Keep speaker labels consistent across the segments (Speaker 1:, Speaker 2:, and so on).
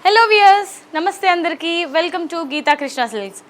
Speaker 1: Hello viewers, నమస్తే అందరికీ. Welcome to Geetha Krishna silks.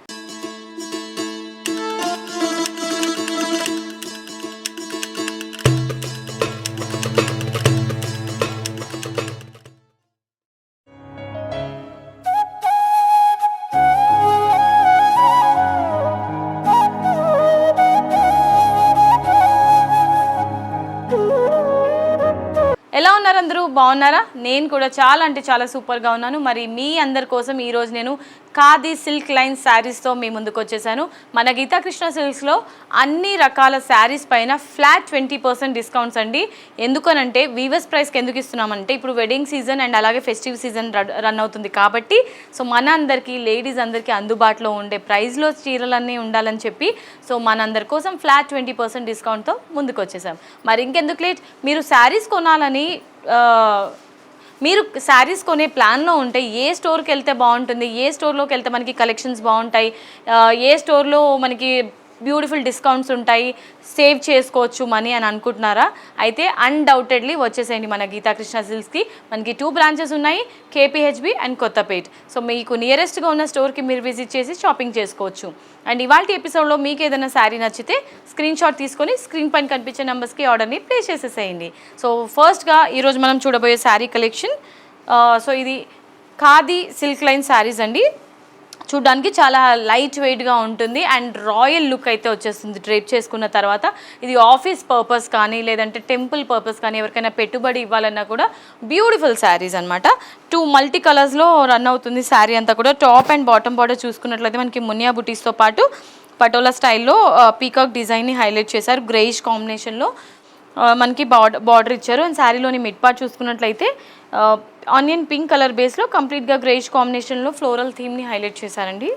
Speaker 1: ఎలా ఉన్నారు అందరూ? బాగున్నారా? నేను కూడా చాలా అంటే చాలా సూపర్గా ఉన్నాను. మరి మీ అందరి కోసం ఈరోజు నేను ఖాదీ సిల్క్ లైన్ శారీస్తో మీ ముందుకు వచ్చేసాను. మన గీతా కృష్ణ సిల్క్స్లో అన్ని రకాల శారీస్ పైన ఫ్లాట్ 20% డిస్కౌంట్స్ అండి. ఎందుకనంటే వీవర్స్ ప్రైస్కి ఎందుకు ఇస్తున్నామంటే ఇప్పుడు వెడ్డింగ్ సీజన్ అండ్ అలాగే ఫెస్టివ్ సీజన్ రన్ అవుతుంది కాబట్టి సో మన అందరికీ లేడీస్ అందరికీ అందుబాటులో ఉండే ప్రైస్లో చీరలన్నీ ఉండాలని చెప్పి సో మనందరి కోసం ఫ్లాట్ 20% డిస్కౌంట్తో ముందుకు వచ్చేసాం. మరి ఇంకెందుకు లేట్, మీరు శారీస్ కొనాలని మీరు శారీస్ కొనే ప్లాన్లో ఉంటే ఏ స్టోర్కి వెళ్తే బాగుంటుంది, ఏ స్టోర్లోకి వెళ్తే మనకి కలెక్షన్స్ బాగుంటాయి, ఏ స్టోర్లో మనకి బ్యూటిఫుల్ డిస్కౌంట్స్ ఉంటాయి, సేవ్ చేసుకోవచ్చు మనీ అని అనుకుంటున్నారా? అయితే అన్డౌటెడ్లీ వచ్చేసేయండి మన గీతా కృష్ణ సిల్క్స్కి. మనకి 2 బ్రాంచెస్ ఉన్నాయి, కేపీహెచ్బి అండ్ కొత్తపేట్. సో మీకు నియరెస్ట్గా ఉన్న స్టోర్కి మీరు విజిట్ చేసి షాపింగ్ చేసుకోవచ్చు. అండ్ ఇవాళ ఎపిసోడ్లో మీకు ఏదైనా శారీ నచ్చితే స్క్రీన్ షాట్ తీసుకొని స్క్రీన్ పైన కనిపించే నెంబర్స్కి ఆర్డర్ని ప్లేస్ చేసేసేయండి. సో ఫస్ట్గా ఈరోజు మనం చూడబోయే శారీ కలెక్షన్, సో ఇది ఖాదీ సిల్క్ లైన్ శారీస్ అండి. చూడ్డానికి చాలా లైట్ వెయిట్గా ఉంటుంది అండ్ రాయల్ లుక్ అయితే వచ్చేస్తుంది డ్రేప్ చేసుకున్న తర్వాత. ఇది ఆఫీస్ పర్పస్ కానీ లేదంటే టెంపుల్ పర్పస్ కానీ ఎవరికైనా పెట్టుబడి ఇవ్వాలన్నా కూడా బ్యూటిఫుల్ శారీస్ అనమాట. 2 మల్టీ కలర్స్లో రన్ అవుతుంది శారీ అంతా కూడా. టాప్ అండ్ బాటమ్ బార్డర్ చూసుకున్నట్లయితే మనకి మునియా బుటీస్తో పాటు పటోలా స్టైల్లో పీకాక్ డిజైన్ని హైలైట్ చేశారు. గ్రేయిష్ కాంబినేషన్లో మనకి బార్డర్ ఇచ్చారు. అండ్ శారీలోని మిడ్ పార్ట్ చూసుకున్నట్లయితే ఆనియన్ పింక్ కలర్ బేస్లో కంప్లీట్గా గ్రేయిష్ కాంబినేషన్లో ఫ్లోరల్ థీమ్ని హైలైట్ చేశారండి.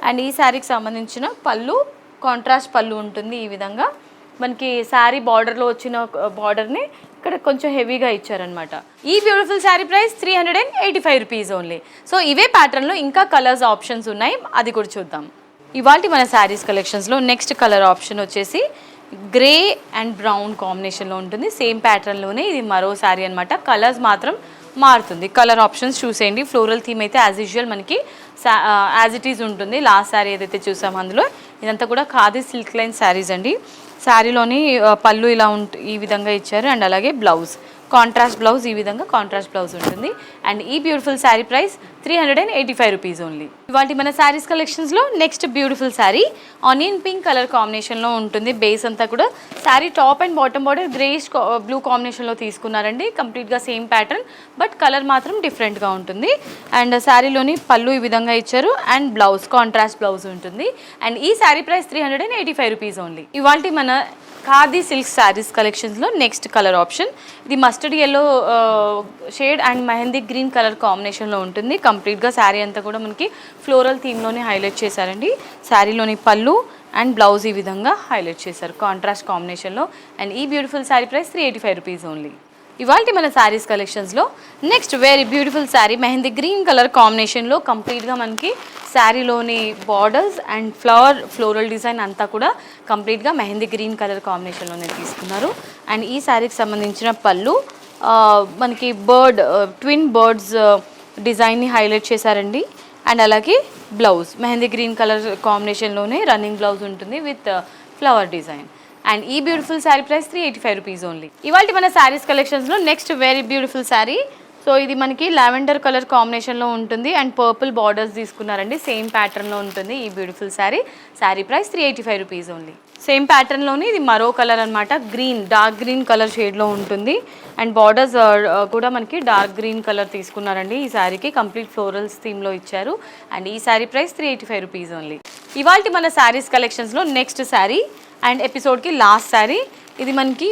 Speaker 1: అండ్ ఈ శారీకి సంబంధించిన పళ్ళు కాంట్రాస్ట్ పళ్ళు ఉంటుంది. ఈ విధంగా మనకి శారీ బార్డర్లో వచ్చిన బార్డర్ని ఇక్కడ కొంచెం హెవీగా ఇచ్చారనమాట. ఈ beautiful sari price 385 rupees only. So ఇవే ప్యాటర్న్లో ఇంకా కలర్స్ ఆప్షన్స్ ఉన్నాయి, అది కూడా చూద్దాం. ఇవాళ మన శారీస్ కలెక్షన్స్లో నెక్స్ట్ కలర్ ఆప్షన్ వచ్చేసి గ్రే అండ్ బ్రౌన్ కాంబినేషన్లో ఉంటుంది. సేమ్ ప్యాటర్న్లోనే ఇది మరో శారీ అనమాట. కలర్స్ మాత్రం మారుతుంది. కలర్ ఆప్షన్స్ చూసేయండి. ఫ్లోరల్ థీమ్ అయితే యాజ్ యూజువల్ మనకి యాజ్ ఇట్ ఈజ్ ఉంటుంది. లాస్ట్ శారీ ఏదైతే చూసామో అందులో ఇదంతా కూడా ఖాదీ సిల్క్ లైన్ శారీస్ అండి. శారీలోని పళ్ళు ఇలా ఈ విధంగా ఇచ్చారు అండ్ అలాగే బ్లౌజ్ కాంట్రాస్ట్ బ్లౌజ్, ఈ విధంగా కాంట్రాస్ట్ బ్లౌజ్ ఉంటుంది. అండ్ ఈ beautiful sari price 385 rupees only. ఇవాళ మన శారీస్ కలెక్షన్స్లో next beautiful sari onion pink colour కాంబినేషన్లో ఉంటుంది. బేస్ అంతా కూడా sari top and bottom border greyish blue కాంబినేషన్లో తీసుకున్నారండి. కంప్లీట్గా సేమ్ ప్యాటర్న్ బట్ కలర్ మాత్రం డిఫరెంట్గా ఉంటుంది. అండ్ శారీలోని పళ్ళు ఈ విధంగా ఇచ్చారు అండ్ బ్లౌజ్ కాంట్రాస్ట్ బ్లౌజ్ ఉంటుంది. అండ్ ఈ శారీ ప్రైస్ 385 రూపీస్ ఓన్లీ. ఇవాళ మన ఖాదీ సిల్క్ శారీస్ కలెక్షన్స్లో నెక్స్ట్ కలర్ ఆప్షన్ ఇది mustard yellow shade and mehndi green colour కాంబినేషన్లో ఉంటుంది. కంప్లీట్గా శారీ అంతా కూడా మనకి ఫ్లోరల్ థీమ్లోనే హైలైట్ చేశారండి. శారీలోని పళ్ళు అండ్ బ్లౌజ్ ఈ విధంగా హైలైట్ చేశారు కాంట్రాస్ట్ కాంబినేషన్లో. అండ్ ఈ beautiful sari price 385 rupees only. ఇవాళ మన శారీస్ కలెక్షన్స్లో next very beautiful sari mehndi green colour కాంబినేషన్లో కంప్లీట్గా మనకి శారీలోని బార్డర్స్ అండ్ ఫ్లోరల్ డిజైన్ అంతా కూడా కంప్లీట్గా మెహందీ గ్రీన్ కలర్ కాంబినేషన్లోనే తీసుకున్నారు. అండ్ ఈ శారీకి సంబంధించిన పళ్ళు మనకి ట్విన్ బర్డ్స్ డిజైన్ని హైలైట్ చేశారండి. అండ్ అలాగే బ్లౌజ్ మెహందీ గ్రీన్ కలర్ కాంబినేషన్లోనే రన్నింగ్ బ్లౌజ్ ఉంటుంది విత్ ఫ్లవర్ డిజైన్. అండ్ ఈ beautiful sari price 385 rupees only. ఇవాళ మన శారీస్ కలెక్షన్స్లో next very beautiful sari, so ఇది మనకి లావెండర్ కలర్ కాంబినేషన్లో ఉంటుంది అండ్ పర్పుల్ బార్డర్స్ తీసుకున్నారండి. సేమ్ ప్యాటర్న్లో ఉంటుంది ఈ beautiful sari price 385 rupees only. Same ప్యాటర్న్లోని ఇది మరో కలర్ అనమాట. డార్క్ గ్రీన్ కలర్ షేడ్లో ఉంటుంది అండ్ బార్డర్స్ కూడా మనకి డార్క్ గ్రీన్ కలర్ తీసుకున్నారండి. ఈ శారీకి కంప్లీట్ ఫ్లోరల్స్ థీమ్లో ఇచ్చారు. అండ్ ఈ శారీ ప్రైస్ 385 రూపీస్ ఓన్లీ. ఇవాళ మన శారీస్ కలెక్షన్స్లో నెక్స్ట్ శారీ అండ్ ఎపిసోడ్కి లాస్ట్ శారీ, ఇది మనకి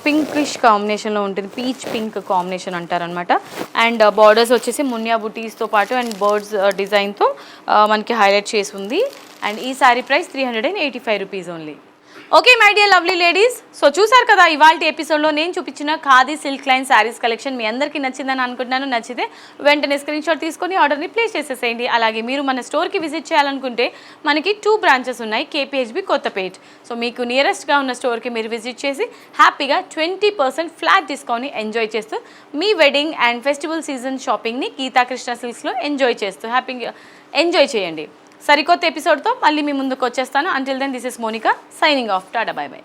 Speaker 1: పింకిష్ కాంబినేషన్లో ఉంటుంది. పీచ్ పింక్ కాంబినేషన్ అంటారనమాట. అండ్ బార్డర్స్ వచ్చేసి మునియా బుటీస్తో పాటు అండ్ బర్డ్స్ డిజైన్తో మనకి హైలైట్ చేసి ఉంది. అండ్ ఈ sari price 385 rupees only. Okay my dear lovely ladies, so చూసారు కదా ఇవాళ ఎపిసోడ్లో నేను చూపించిన khadi silk line saris collection మీ అందరికీ నచ్చిందని అనుకుంటున్నాను. నచ్చితే వెంటనే స్క్రీన్ షాట్ తీసుకొని ఆర్డర్ని ప్లేస్ చేసేసేయండి. అలాగే మీరు మన స్టోర్కి విజిట్ చేయాలనుకుంటే మనకి 2 బ్రాంచెస్ ఉన్నాయి, కేపీహెచ్బి కొత్తపేట్. సో మీకు నియరెస్ట్గా ఉన్న స్టోర్కి మీరు విజిట్ చేసి హ్యాపీగా 20% ఫ్లాట్ డిస్కౌంట్ని ఎంజాయ్ చేస్తూ మీ వెడ్డింగ్ అండ్ ఫెస్టివల్ సీజన్ షాపింగ్ని గీతాకృష్ణ సిల్క్స్లో ఎంజాయ్ చేస్తూ హ్యాపీగా ఎంజాయ్ చేయండి. సరికొత్త ఎపిసోడ్తో మళ్ళీ మీ ముందుకు వచ్చేస్తాను. Until then this is Monika signing off. Tata bye by.